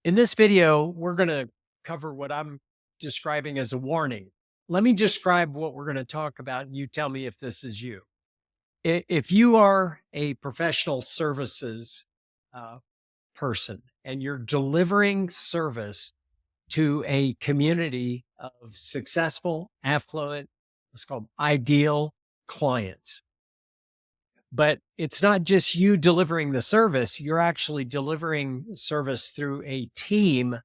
In this video, we're going to cover what I'm describing as a warning. Let me describe what we're going to talk about, and you tell me if this is you. If you are a professional services uh, person and you're delivering service to a community of successful, affluent, let's call them ideal clients, but it's not just you delivering the service, you're actually delivering service through a team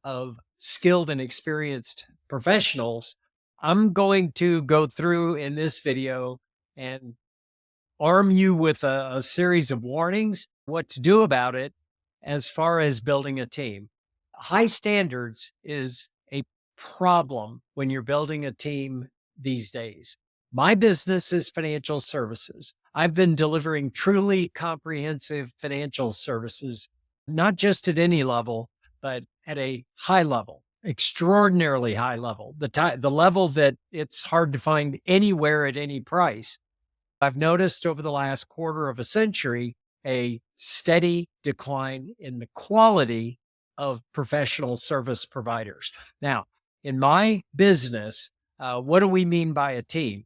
of skilled and experienced professionals. I'm going to go through in this video and arm you with a series of warnings, what to do about it as far as building a team. High standards is a problem when you're building a team these days. My business is financial services. I've been delivering truly comprehensive financial services, not just at any level, but at a high level, extraordinarily high level, the level that it's hard to find anywhere at any price. I've noticed over the last quarter of a century a steady decline in the quality of professional service providers. Now, in my business, what do we mean by a team?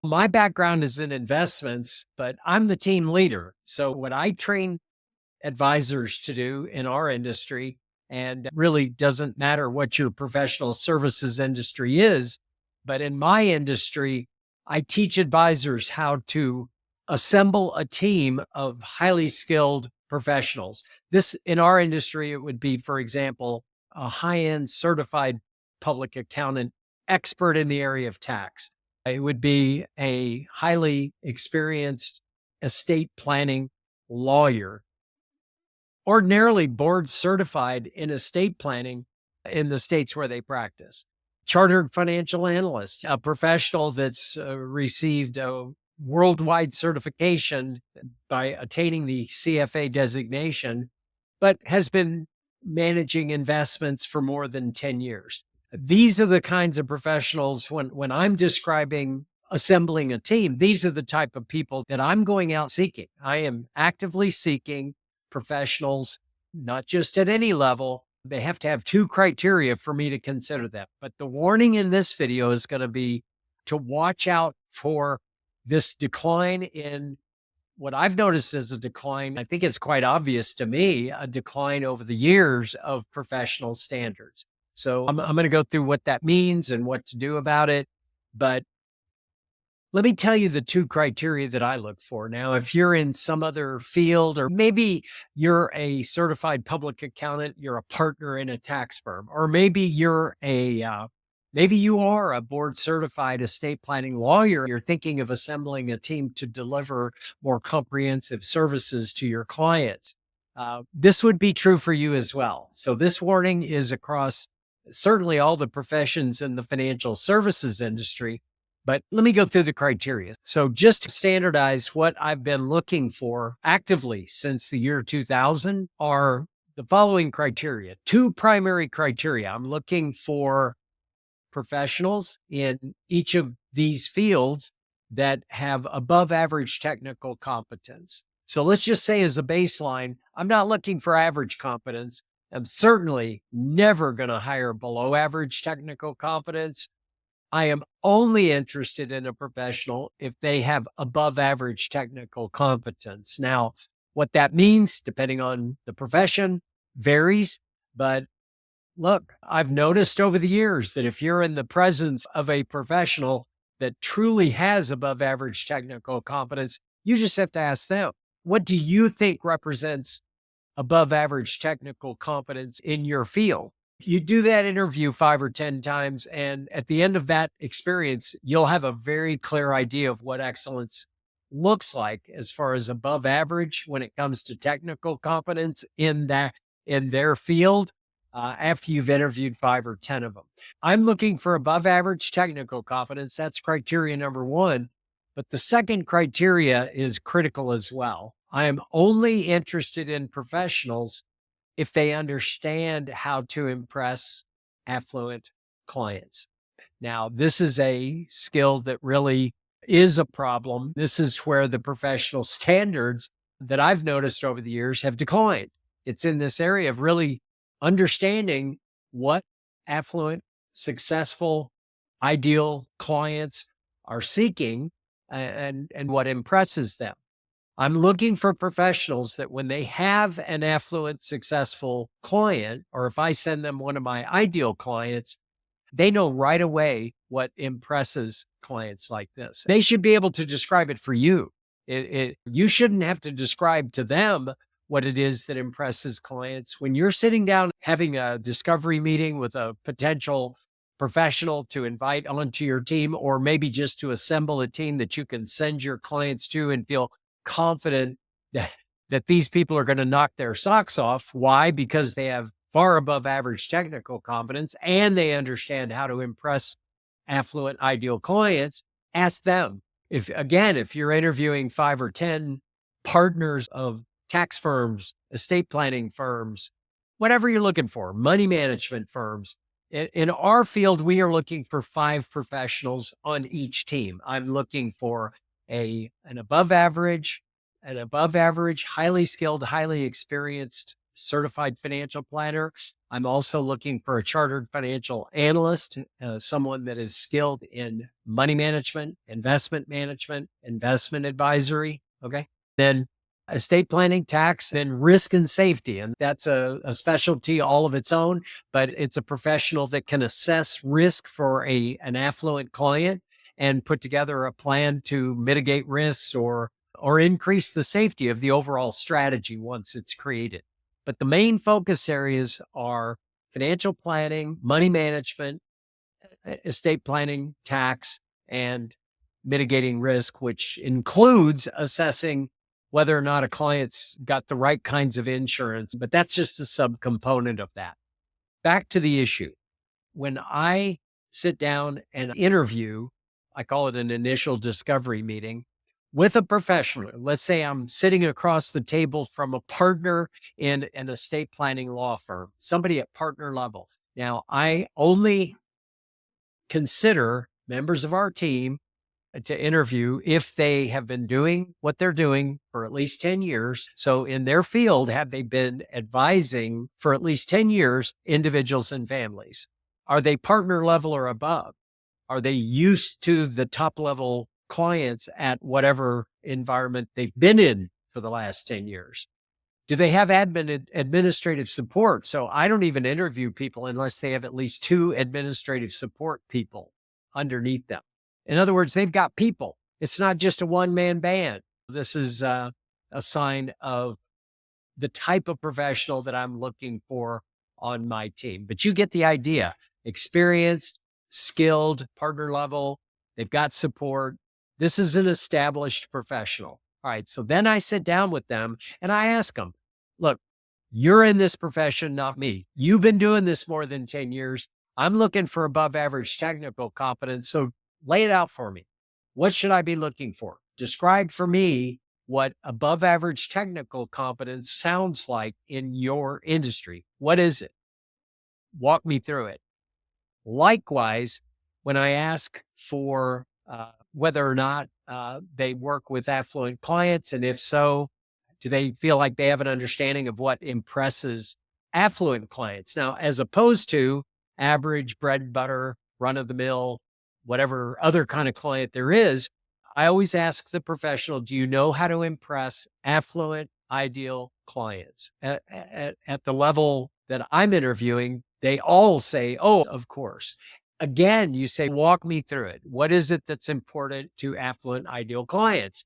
My background is in investments, but I'm the team leader. So, what I train advisors to do in our industry, and it really doesn't matter what your professional services industry is, but in my industry, I teach advisors how to assemble a team of highly skilled professionals. This in our industry, it would be, for example, a high-end certified public accountant expert in the area of tax. It would be a highly experienced estate planning lawyer, ordinarily board certified in estate planning in the states where they practice. Chartered financial analyst, a professional that's received a worldwide certification by attaining the CFA designation, but has been managing investments for more than 10 years. These are the kinds of professionals when I'm describing assembling a team, these are the type of people that I'm going out seeking. I am actively seeking professionals, not just at any level. They have to have two criteria for me to consider them. But the warning in this video is going to be to watch out for this decline in what I've noticed as a decline. I think it's quite obvious to me, a decline over the years of professional standards. So I'm going to go through what that means and what to do about it. But let me tell you the two criteria that I look for. Now, if you're in some other field, or maybe you're a certified public accountant, you're a partner in a tax firm, or maybe maybe you are a board certified estate planning lawyer. You're thinking of assembling a team to deliver more comprehensive services to your clients. This would be true for you as well. So this warning is across certainly all the professions in the financial services industry. But let me go through the criteria. So just to standardize, what I've been looking for actively since the year 2000 are the following criteria. Two primary criteria. I'm looking for professionals in each of these fields that have above average technical competence. So let's just say as a baseline, I'm not looking for average competence. I'm certainly never going to hire below average technical competence. I am only interested in a professional if they have above average technical competence. Now, what that means, depending on the profession, varies. But look, I've noticed over the years that if you're in the presence of a professional that truly has above average technical competence, you just have to ask them, what do you think represents above average technical competence in your field? You do that interview 5 or 10 times, and at the end of that experience, you'll have a very clear idea of what excellence looks like as far as above average when it comes to technical competence in their field. After you've interviewed 5 or 10 of them, I'm looking for above average technical competence. That's criteria number one. But the second criteria is critical as well. I am only interested in professionals if they understand how to impress affluent clients. Now, this is a skill that really is a problem. This is where the professional standards that I've noticed over the years have declined. It's in this area of really understanding what affluent, successful, ideal clients are seeking and what impresses them. I'm looking for professionals that when they have an affluent, successful client, or if I send them one of my ideal clients, they know right away what impresses clients like this. They should be able to describe it for you. You shouldn't have to describe to them what it is that impresses clients. When you're sitting down having a discovery meeting with a potential professional to invite onto your team, or maybe just to assemble a team that you can send your clients to and feel confident that, that these people are going to knock their socks off. Why? Because they have far above average technical competence and they understand how to impress affluent ideal clients. Ask them. If you're interviewing 5 or 10 partners of tax firms, estate planning firms, whatever you're looking for, money management firms, in our field, we are looking for 5 professionals on each team. I'm looking for an above average, highly skilled, highly experienced certified financial planner. I'm also looking for a chartered financial analyst, someone that is skilled in money management, investment advisory. Okay. Then estate planning, tax, then risk and safety. And that's a specialty all of its own, but it's a professional that can assess risk for an affluent client and put together a plan to mitigate risks or increase the safety of the overall strategy once it's created. But the main focus areas are financial planning, money management, estate planning, tax, and mitigating risk, which includes assessing whether or not a client's got the right kinds of insurance. But that's just a subcomponent of that. Back to the issue. When I sit down and interview, I call it an initial discovery meeting with a professional. Let's say I'm sitting across the table from a partner in an estate planning law firm, somebody at partner level. Now, I only consider members of our team to interview if they have been doing what they're doing for at least 10 years. So in their field, have they been advising for at least 10 years individuals and families? Are they partner level or above? Are they used to the top level clients at whatever environment they've been in for the last 10 years? Do they have administrative support? So I don't even interview people unless they have at least 2 administrative support people underneath them. In other words, they've got people. It's not just a one-man band. This is a sign of the type of professional that I'm looking for on my team. But you get the idea. Experienced, skilled, partner level. They've got support. This is an established professional. All right. So then I sit down with them and I ask them, look, you're in this profession, not me. You've been doing this more than 10 years. I'm looking for above average technical competence. So lay it out for me. What should I be looking for? Describe for me what above average technical competence sounds like in your industry. What is it? Walk me through it. Likewise, when I ask for whether or not they work with affluent clients, and if so, do they feel like they have an understanding of what impresses affluent clients? Now, as opposed to average bread and butter, run of the mill, whatever other kind of client there is, I always ask the professional, do you know how to impress affluent, ideal clients? At the level that I'm interviewing, they all say, oh, of course. Again, you say, walk me through it. What is it that's important to affluent, ideal clients?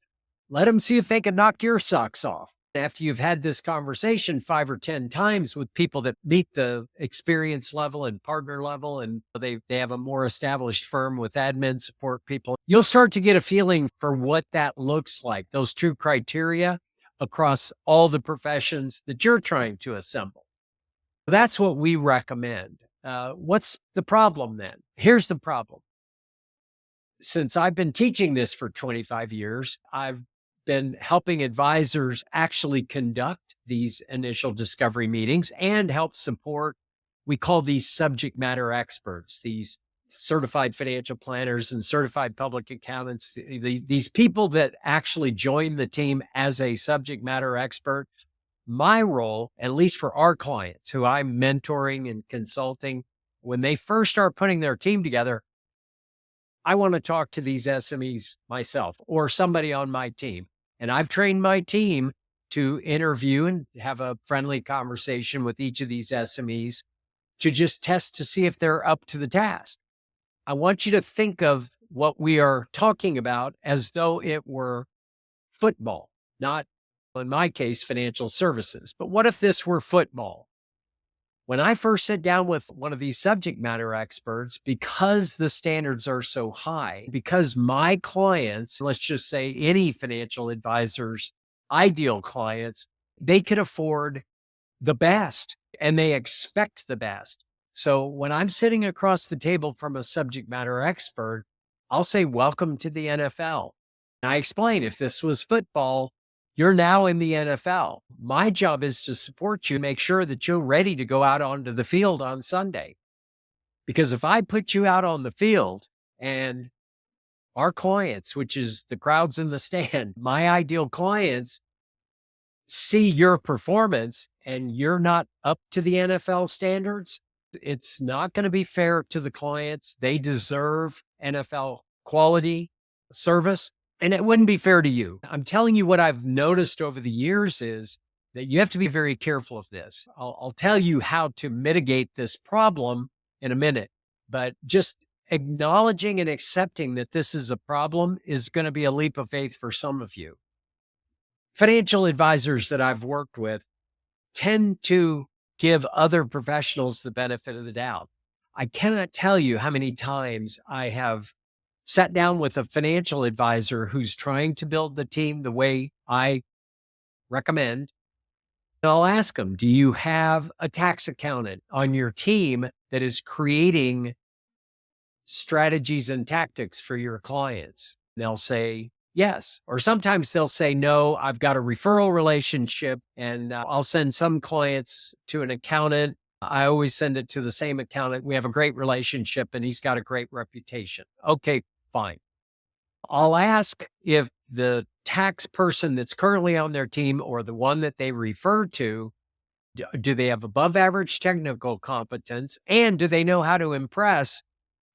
Let them see if they can knock your socks off. After you've had this conversation 5 or 10 times with people that meet the experience level and partner level, and they have a more established firm with admin support people, you'll start to get a feeling for what that looks like, those true criteria across all the professions that you're trying to assemble. That's what we recommend. What's the problem then? Here's the problem. Since I've been teaching this for 25 years, I've been helping advisors actually conduct these initial discovery meetings and help support. We call these subject matter experts, these certified financial planners and certified public accountants, these people that actually join the team as a subject matter expert. My role, at least for our clients who I'm mentoring and consulting, when they first start putting their team together, I want to talk to these SMEs myself or somebody on my team. And I've trained my team to interview and have a friendly conversation with each of these SMEs to just test to see if they're up to the task. I want you to think of what we are talking about as though it were football, not, in my case, financial services. But what if this were football? When I first sit down with one of these subject matter experts, because the standards are so high, because my clients, let's just say any financial advisor's ideal clients, they can afford the best and they expect the best. So when I'm sitting across the table from a subject matter expert, I'll say, welcome to the NFL. And I explain if this was football, you're now in the NFL. My job is to support you, make sure that you're ready to go out onto the field on Sunday. Because if I put you out on the field and our clients, which is the crowds in the stand, my ideal clients see your performance and you're not up to the NFL standards, it's not going to be fair to the clients. They deserve NFL quality service, and it wouldn't be fair to you. I'm telling you what I've noticed over the years is that you have to be very careful of this. I'll tell you how to mitigate this problem in a minute, but just acknowledging and accepting that this is a problem is going to be a leap of faith for some of you. Financial advisors that I've worked with tend to give other professionals the benefit of the doubt. I cannot tell you how many times I have sat down with a financial advisor who's trying to build the team the way I recommend. And I'll ask them, do you have a tax accountant on your team that is creating strategies and tactics for your clients? They'll say, yes. Or sometimes they'll say, no, I've got a referral relationship and I'll send some clients to an accountant. I always send it to the same accountant. We have a great relationship and he's got a great reputation. Okay, fine. I'll ask if the tax person that's currently on their team or the one that they refer to, do they have above average technical competence and do they know how to impress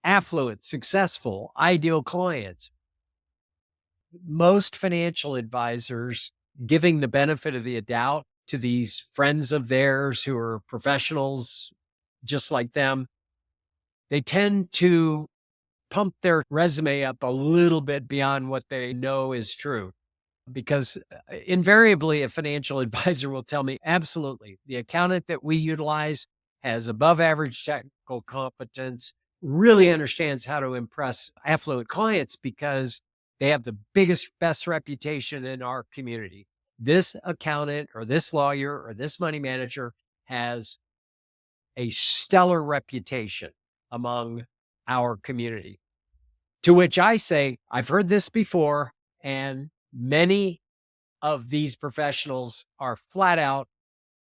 affluent, successful, ideal clients? Most financial advisors giving the benefit of the doubt to these friends of theirs who are professionals just like them, they tend to pump their resume up a little bit beyond what they know is true. Because invariably, a financial advisor will tell me, absolutely, the accountant that we utilize has above average technical competence, really understands how to impress affluent clients because they have the biggest, best reputation in our community. This accountant or this lawyer or this money manager has a stellar reputation among our community. To which I say, I've heard this before, and many of these professionals are flat out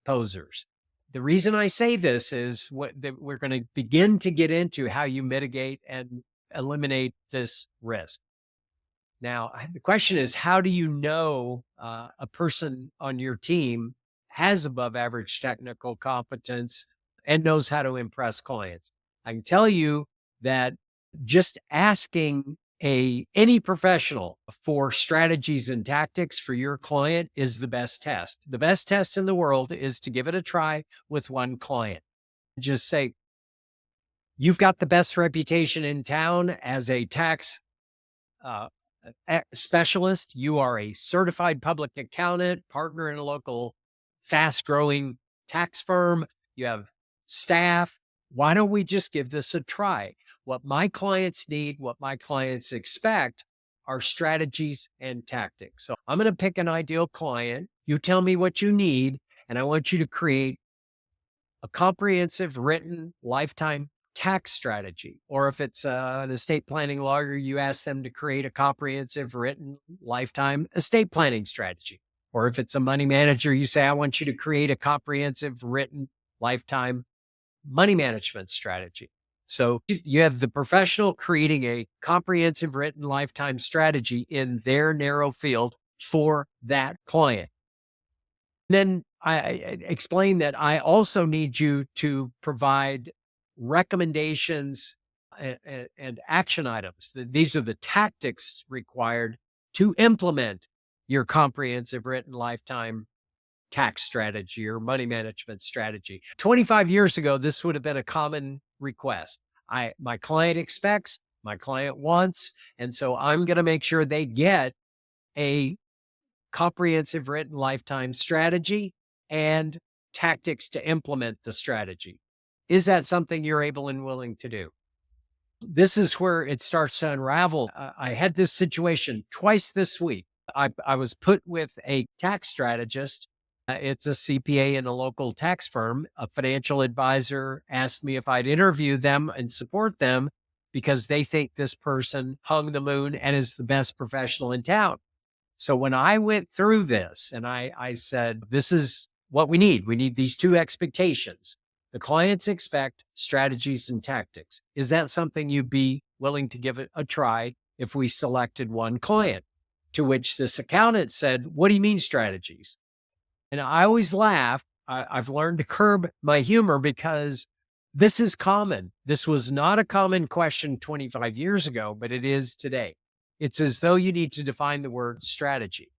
posers. The reason I say this is that we're going to begin to get into how you mitigate and eliminate this risk. Now, the question is, how do you know a person on your team has above average technical competence and knows how to impress clients? I can tell you that just asking any professional for strategies and tactics for your client is the best test. The best test in the world is to give it a try with one client. Just say, you've got the best reputation in town as a tax specialist. You are a certified public accountant, partner in a local fast growing tax firm. You have staff. Why don't we just give this a try? What my clients need, what my clients expect are strategies and tactics. So I'm going to pick an ideal client. You tell me what you need, and I want you to create a comprehensive written lifetime tax strategy. Or if it's an estate planning lawyer, you ask them to create a comprehensive written lifetime estate planning strategy. Or if it's a money manager, you say, I want you to create a comprehensive written lifetime money management strategy. So you have the professional creating a comprehensive written lifetime strategy in their narrow field for that client. Then I explain that I also need you to provide recommendations and action items. These are the tactics required to implement your comprehensive written lifetime tax strategy or money management strategy. 25 years ago, this would have been a common request. My client expects, my client wants, and so I'm going to make sure they get a comprehensive written lifetime strategy and tactics to implement the strategy. Is that something you're able and willing to do? This is where it starts to unravel. I had this situation twice this week. I was put with a tax strategist. It's a CPA in a local tax firm. A financial advisor asked me if I'd interview them and support them because they think this person hung the moon and is the best professional in town. So when I went through this and I said, this is what we need. We need these two expectations. The clients expect strategies and tactics. Is that something you'd be willing to give it a try if we selected one client? To which this accountant said, what do you mean strategies? And I always laugh. I've learned to curb my humor because this is common. This was not a common question 25 years ago, but it is today. It's as though you need to define the word strategy.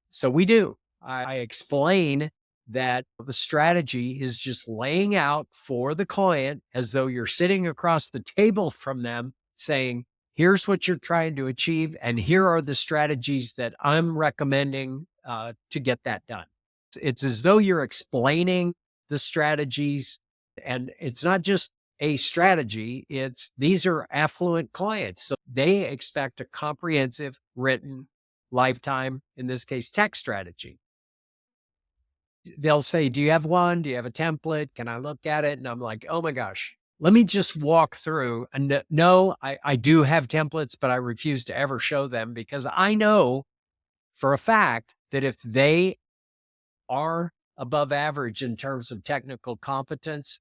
So we do. I explain that the strategy is just laying out for the client as though you're sitting across the table from them saying, here's what you're trying to achieve, and here are the strategies that I'm recommending to get that done. It's as though you're explaining the strategies, and it's not just a strategy. These are affluent clients. So they expect a comprehensive written lifetime, in this case, tax strategy. They'll say, do you have one? Do you have a template? Can I look at it? And I'm like, oh my gosh, let me just walk through. And no, I do have templates, but I refuse to ever show them because I know for a fact that if they are above average in terms of technical competence,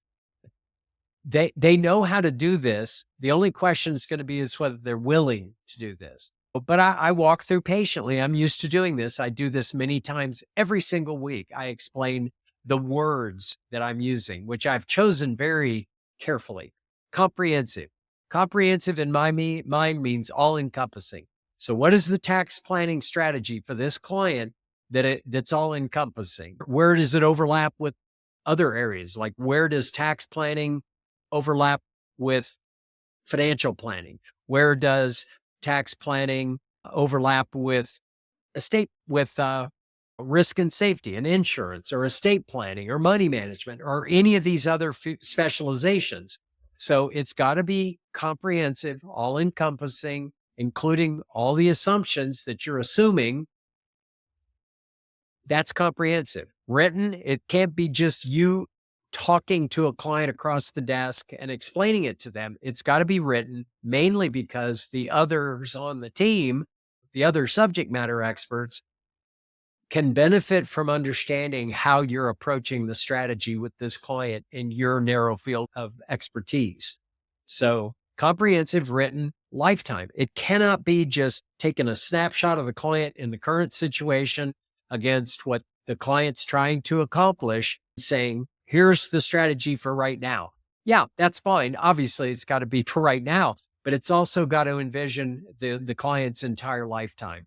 they know how to do this. The only question is going to be is whether they're willing to do this. But I walk through patiently. I'm used to doing this. I do this many times every single week. I explain the words that I'm using, which I've chosen very carefully. Comprehensive. Comprehensive in my mind means all encompassing. So what is the tax planning strategy for this client that's all encompassing? Where does it overlap with other areas? Like where does tax planning overlap with financial planning? Where does tax planning overlap with risk and safety and insurance or estate planning or money management or any of these other specializations? So it's got to be comprehensive, all encompassing, including all the assumptions that you're assuming. That's comprehensive. Written, it can't be just you talking to a client across the desk and explaining it to them. It's got to be written, mainly because the others on the team, the other subject matter experts, can benefit from understanding how you're approaching the strategy with this client in your narrow field of expertise. So comprehensive, written, lifetime. It cannot be just taking a snapshot of the client in the current situation against what the client's trying to accomplish, saying, here's the strategy for right now. Yeah, that's fine. Obviously, it's got to be for right now, but it's also got to envision the client's entire lifetime.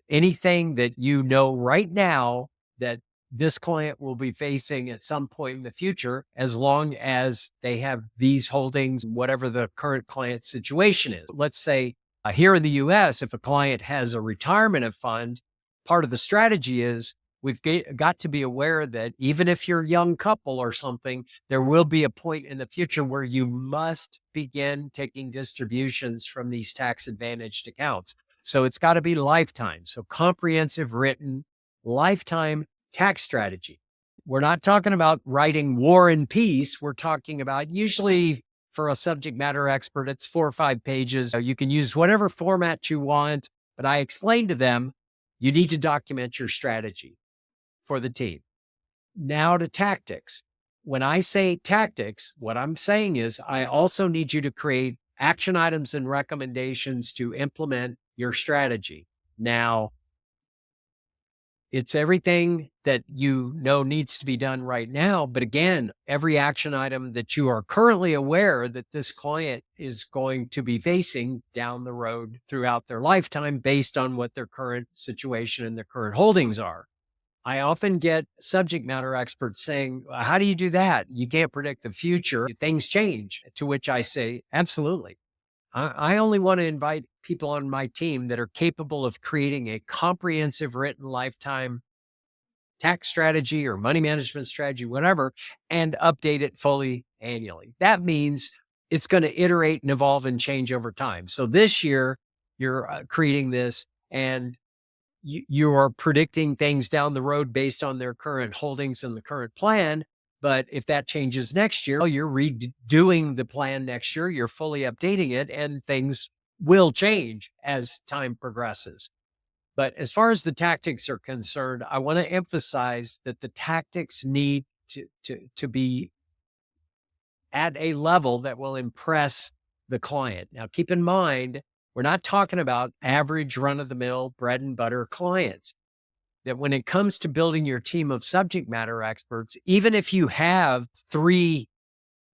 Anything that you know right now that this client will be facing at some point in the future, as long as they have these holdings, whatever the current client situation is. Let's say here in the US, if a client has a retirement fund, part of the strategy is we've got to be aware that even if you're a young couple or something, there will be a point in the future where you must begin taking distributions from these tax advantaged accounts. So it's got to be lifetime. So comprehensive, written, lifetime tax strategy. We're not talking about writing War and Peace. We're talking about, usually for a subject matter expert, it's 4 or 5 pages. You can use whatever format you want, but I explained to them, you need to document your strategy for the team. Now to tactics. When I say tactics, what I'm saying is I also need you to create action items and recommendations to implement your strategy. Now, It's everything that you know needs to be done right now. But again, every action item that you are currently aware that this client is going to be facing down the road throughout their lifetime based on what their current situation and their current holdings are. I often get subject matter experts saying, how do you do that? You can't predict the future. Things change. To which I say, absolutely. I only want to invite people on my team that are capable of creating a comprehensive written lifetime tax strategy or money management strategy, whatever, and update it fully annually. That means it's going to iterate and evolve and change over time. So this year, you're creating this and you are predicting things down the road based on their current holdings and the current plan. But if that changes next year, you're redoing the plan next year, you're fully updating it, and things will change as time progresses. But as far as the tactics are concerned, I want to emphasize that the tactics need to be at a level that will impress the client. Now, keep in mind, we're not talking about average run of the mill bread and butter clients. That when it comes to building your team of subject matter experts, even if you have 3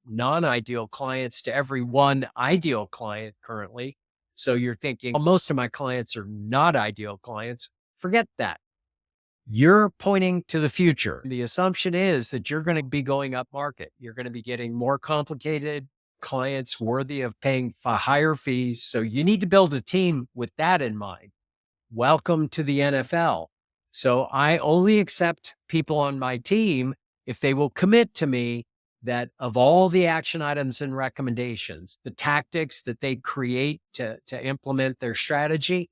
non-ideal clients to every 1 ideal client currently, so you're thinking, well, most of my clients are not ideal clients, forget that. You're pointing to the future. The assumption is that you're going to be going up market. You're going to be getting more complicated clients worthy of paying higher fees. So you need to build a team with that in mind. Welcome to the NFL. So I only accept people on my team if they will commit to me that of all the action items and recommendations, the tactics that they create to implement their strategy,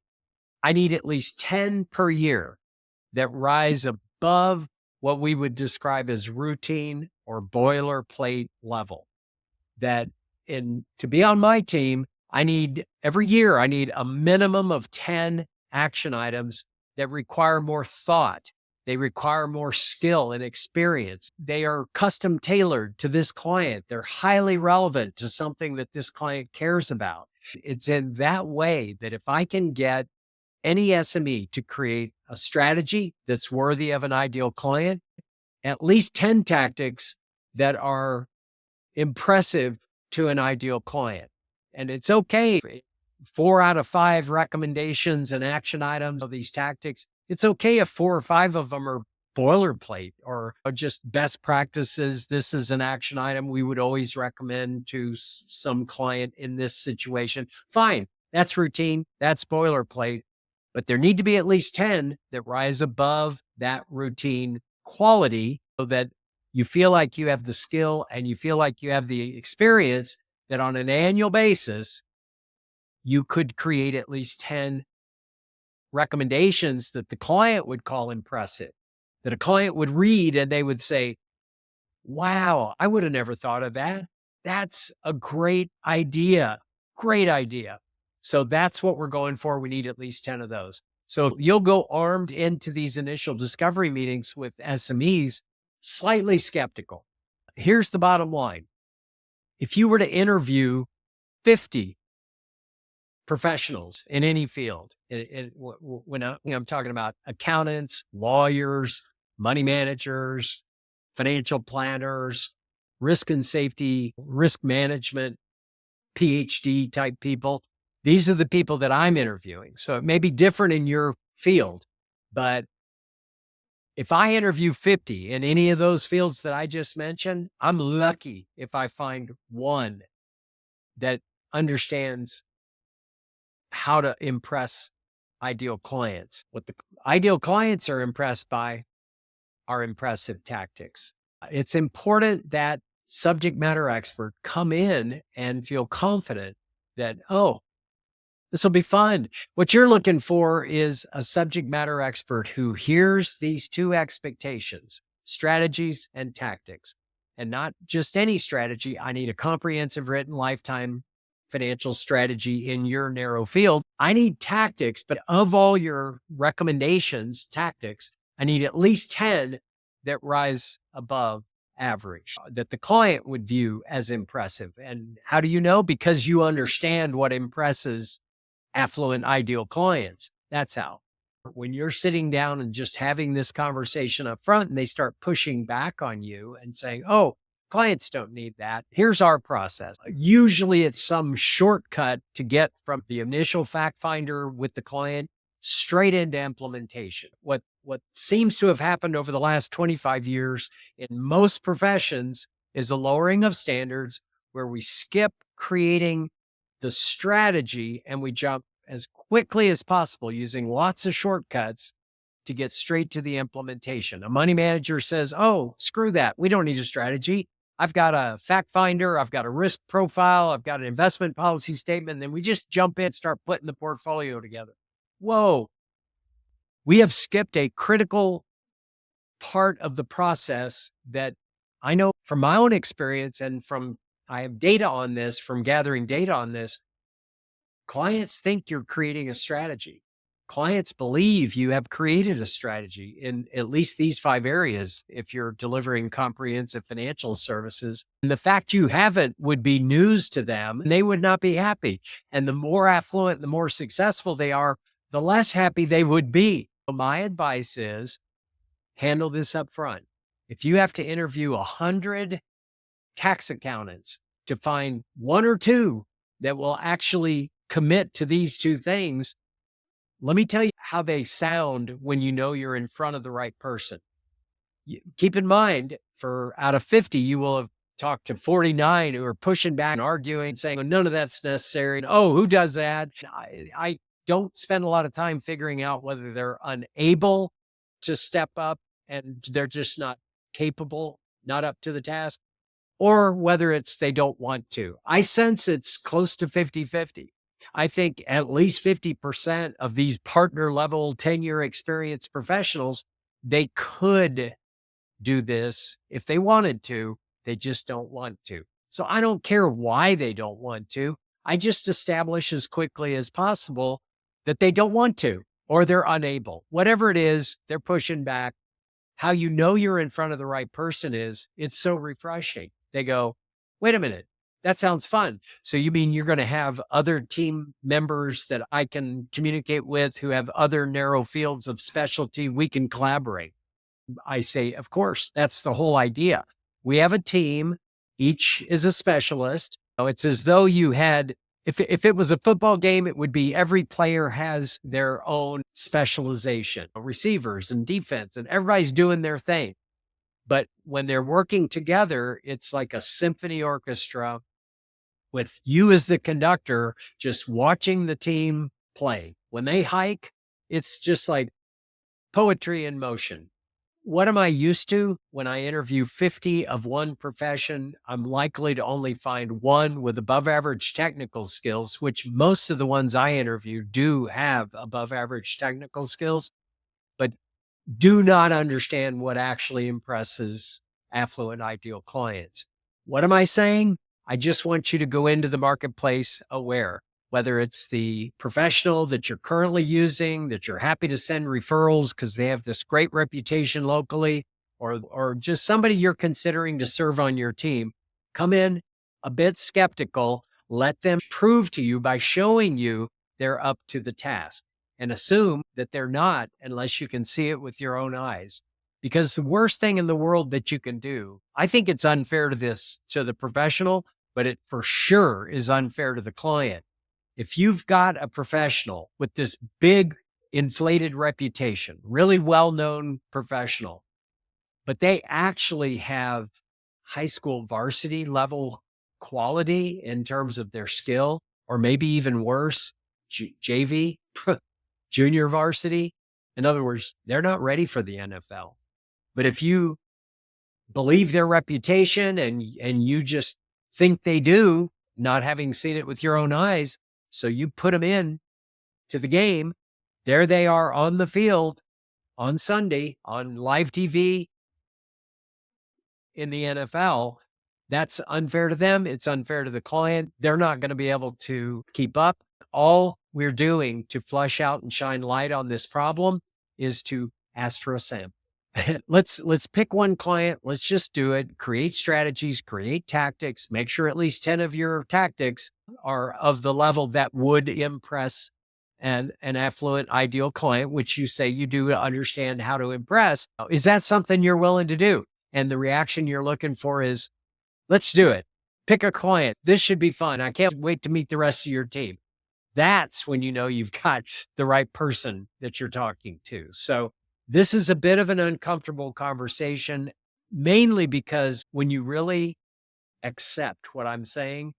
I need at least 10 per year that rise above what we would describe as routine or boilerplate level. That to be on my team, every year, I need a minimum of 10 action items that require more thought. They require more skill and experience. They are custom tailored to this client. They're highly relevant to something that this client cares about. It's in that way that if I can get any SME to create a strategy that's worthy of an ideal client, at least 10 tactics that are impressive to an ideal client. And it's okay. 4 out of 5 recommendations and action items of these tactics, it's okay if 4 or 5 of them are boilerplate or just best practices. This is an action item we would always recommend to some client in this situation. Fine. That's routine. That's boilerplate. But there need to be at least 10 that rise above that routine quality so that you feel like you have the skill and you feel like you have the experience that on an annual basis, you could create at least 10 recommendations that the client would call impressive, that a client would read and they would say, wow, I would have never thought of that. That's a great idea. Great idea. So that's what we're going for. We need at least 10 of those. So you'll go armed into these initial discovery meetings with SMEs, slightly skeptical. Here's the bottom line. If you were to interview 50 professionals in any field, when I'm talking about accountants, lawyers, money managers, financial planners, risk and safety, risk management, PhD type people, these are the people that I'm interviewing. So it may be different in your field, but if I interview 50 in any of those fields that I just mentioned, I'm lucky if I find one that understands how to impress ideal clients. What the ideal clients are impressed by are impressive tactics. It's important that subject matter expert come in and feel confident that, oh, this will be fun. What you're looking for is a subject matter expert who hears these 2 expectations, strategies and tactics, and not just any strategy. I need a comprehensive written lifetime financial strategy in your narrow field. I need tactics, but of all your recommendations, tactics, I need at least 10 that rise above average, that the client would view as impressive. And how do you know? Because you understand what impresses affluent ideal clients. That's how. When you're sitting down and just having this conversation up front and they start pushing back on you and saying, oh, clients don't need that. Here's our process. Usually it's some shortcut to get from the initial fact finder with the client straight into implementation. What seems to have happened over the last 25 years in most professions is a lowering of standards where we skip creating the strategy and we jump as quickly as possible using lots of shortcuts to get straight to the implementation. A money manager says, oh, screw that. We don't need a strategy. I've got a fact finder. I've got a risk profile. I've got an investment policy statement. And then we just jump in and start putting the portfolio together. Whoa. We have skipped a critical part of the process that I know from my own experience and I have data on this, from gathering data on this. Clients think you're creating a strategy. Clients believe you have created a strategy in at least these 5 areas if you're delivering comprehensive financial services. And the fact you haven't would be news to them, and they would not be happy. And the more affluent, the more successful they are, the less happy they would be. So my advice is handle this up front. If you have to interview 100 tax accountants to find 1 or 2 that will actually commit to these 2 things, let me tell you how they sound when you know you're in front of the right person. Keep in mind, for out of 50, you will have talked to 49 who are pushing back and arguing, saying, oh, none of that's necessary. Oh, who does that? I don't spend a lot of time figuring out whether they're unable to step up and they're just not capable, not up to the task, or whether it's they don't want to. I sense it's close to 50-50. I think at least 50% of these partner level 10-year experienced professionals, they could do this if they wanted to, they just don't want to. So I don't care why they don't want to. I just establish as quickly as possible that they don't want to, or they're unable. Whatever it is, they're pushing back. How you know you're in front of the right person is it's so refreshing. They go, wait a minute, that sounds fun. So you mean you're going to have other team members that I can communicate with who have other narrow fields of specialty? We can collaborate. I say, of course, that's the whole idea. We have a team. Each is a specialist. It's as though you had, if it was a football game, it would be every player has their own specialization, receivers and defense, and everybody's doing their thing. But when they're working together, it's like a symphony orchestra with you as the conductor, just watching the team play. When they hike, it's just like poetry in motion. What am I used to when I interview 50 of one profession? I'm likely to only find 1 with above average technical skills, which most of the ones I interview do have above average technical skills, but do not understand what actually impresses affluent ideal clients. What am I saying? I just want you to go into the marketplace aware, whether it's the professional that you're currently using, that you're happy to send referrals because they have this great reputation locally, or just somebody you're considering to serve on your team. Come in a bit skeptical, let them prove to you by showing you they're up to the task, and assume that they're not unless you can see it with your own eyes. Because the worst thing in the world that you can do, I think it's unfair to the professional, but it for sure is unfair to the client. If you've got a professional with this big inflated reputation, really well-known professional, but they actually have high school varsity level quality in terms of their skill, or maybe even worse, JV, junior varsity. In other words, they're not ready for the NFL. But if you believe their reputation and you just think they do, not having seen it with your own eyes, so you put them in to the game, there they are on the field on Sunday on live TV in the NFL. That's unfair to them. It's unfair to the client. They're not going to be able to keep up. All we're doing to flush out and shine light on this problem is to ask for a sample. Let's pick one client. Let's just do it. Create strategies, create tactics, make sure at least 10 of your tactics are of the level that would impress and an affluent ideal client, which you say you do understand how to impress, is that something you're willing to do? And the reaction you're looking for is, let's do it. Pick a client. This should be fun. I can't wait to meet the rest of your team. That's when you know you've got the right person that you're talking to. So this is a bit of an uncomfortable conversation, mainly because when you really accept what I'm saying,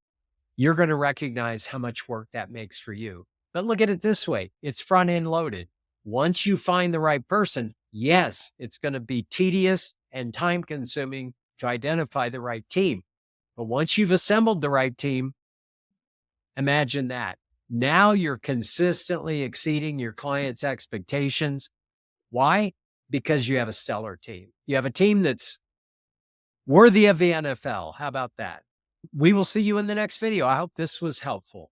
you're going to recognize how much work that makes for you. But look at it this way. It's front end loaded. Once you find the right person, yes, it's going to be tedious and time consuming to identify the right team. But once you've assembled the right team, imagine that. Now you're consistently exceeding your client's expectations. Why? Because you have a stellar team. You have a team that's worthy of the NFL. How about that? We will see you in the next video. I hope this was helpful.